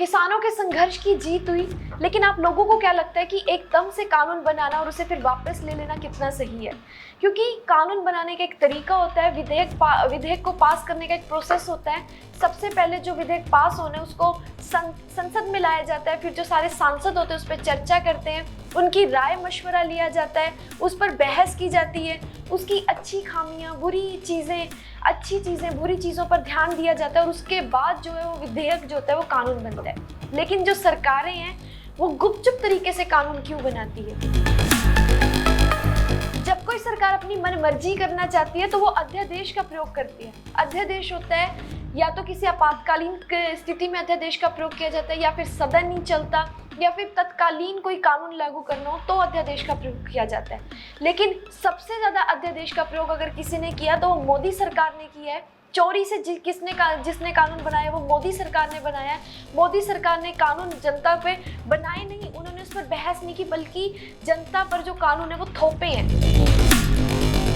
किसानों के संघर्ष की जीत हुई, लेकिन आप लोगों को क्या लगता है कि एकदम से कानून बनाना और उसे फिर वापस ले लेना कितना सही है? क्योंकि कानून बनाने का एक तरीका होता है, विधेयक को पास करने का एक प्रोसेस होता है। सबसे पहले जो विधेयक पास होने उसको संसद में लाया जाता है, फिर जो सारे सांसद होते हैं उस पर चर्चा करते हैं, उनकी राय मशवरा लिया जाता है, उस पर बहस की जाती है, उसकी अच्छी खामियां, अच्छी चीज़ें बुरी चीज़ों पर ध्यान दिया जाता है और उसके बाद जो है वो विधेयक जो होता है वो कानून बनता है। लेकिन जो सरकारें हैं वो गुपचुप तरीके से कानून क्यों बनाती है? जब कोई सरकार अपनी मनमर्जी करना चाहती है तो वो अध्यादेश का प्रयोग करती है। अध्यादेश होता है या तो किसी आपातकालीन स्थिति में अध्यादेश का प्रयोग किया जाता है, या फिर सदन नहीं चलता, या फिर तत्कालीन कोई कानून लागू करना हो तो अध्यादेश का प्रयोग किया जाता है। लेकिन सबसे ज्यादा अध्यादेश का प्रयोग अगर किसी ने किया तो वो मोदी सरकार ने किया है। चोरी से जिसने कानून बनाया वो मोदी सरकार ने बनाया है। मोदी सरकार ने कानून जनता पे बनाए नहीं, उन्होंने उस पर बहस नहीं की, बल्कि जनता पर जो कानून है वो थोपे हैं।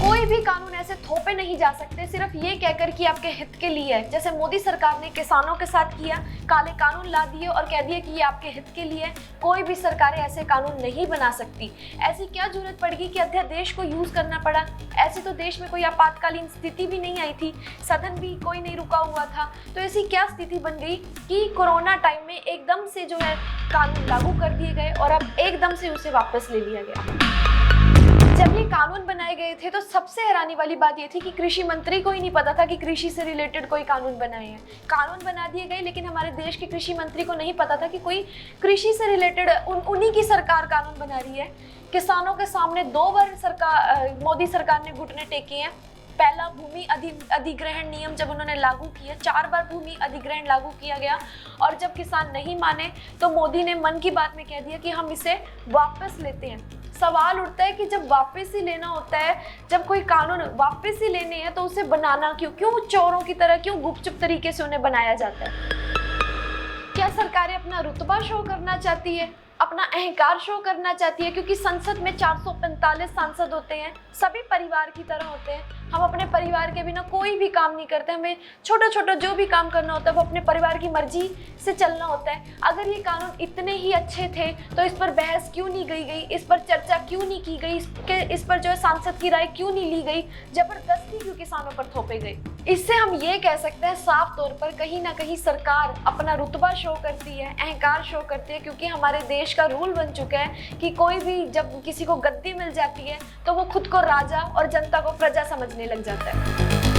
कोई भी कानून ऐसे थोपे नहीं जा सकते सिर्फ ये कहकर कि आपके हित के लिए है। जैसे मोदी सरकार ने किसानों के साथ किया, काले कानून ला दिए और कह दिए कि ये आपके हित के लिए है। कोई भी सरकारें ऐसे कानून नहीं बना सकती। ऐसी क्या जरूरत पड़ेगी कि अध्यादेश को यूज करना पड़ा? ऐसे तो देश में कोई आपातकालीन स्थिति भी नहीं आई थी, सदन भी कोई नहीं रुका हुआ था। तो ऐसी क्या स्थिति बन गई कि कोरोना टाइम में एकदम से जो है कानून लागू कर दिए गए और अब एकदम से उसे वापस ले लिया गया? जब ये कानून बनाए गए थे तो सबसे हैरानी वाली बात ये थी कि कृषि मंत्री को ही नहीं पता था कि कृषि से रिलेटेड कोई कानून बनाए हैं। कानून बना दिए गए, लेकिन हमारे देश के कृषि मंत्री को नहीं पता था कि कोई कृषि से रिलेटेड उन्हीं की सरकार कानून बना रही है। किसानों के सामने 2 बार मोदी सरकार ने घुटने टेके हैं। पहला भूमि अधिग्रहण नियम जब उन्होंने लागू किया, 4 बार भूमि अधिग्रहण लागू किया गया, और जब किसान नहीं माने तो मोदी ने मन की बात में कह दिया कि हम इसे वापस लेते हैं। सवाल उठता है कि जब वापस ही लेना होता है, जब कोई कानून वापस ही लेने हैं तो उसे बनाना क्यों चोरों की तरह, क्यों गुपचुप तरीके से उन्हें बनाया जाता है? क्या सरकारें अपना रुतबा शो करना चाहती है, अपना अहंकार शो करना चाहती है? क्योंकि संसद में 445 सांसद होते हैं, सभी परिवार की तरह होते हैं। हम अपने परिवार के बिना कोई भी काम नहीं करते। हमें छोटा जो भी काम करना होता है वो अपने परिवार की मर्जी से चलना होता है। अगर ये कानून इतने ही अच्छे थे तो इस पर बहस क्यों नहीं गई, इस पर चर्चा क्यों नहीं की गई, इस पर जो है सांसद की राय क्यों नहीं ली गई, जबरदस्ती क्यों किसानों पर थोपे गए? इससे हम ये कह सकते हैं साफ तौर पर कहीं ना कहीं सरकार अपना रुतबा शो करती है, अहंकार शो करती है, क्योंकि हमारे देश का रूल बन चुका है कि कोई भी जब किसी को गद्दी मिल जाती है तो वो खुद को राजा और जनता को प्रजा समझने लग जाता है।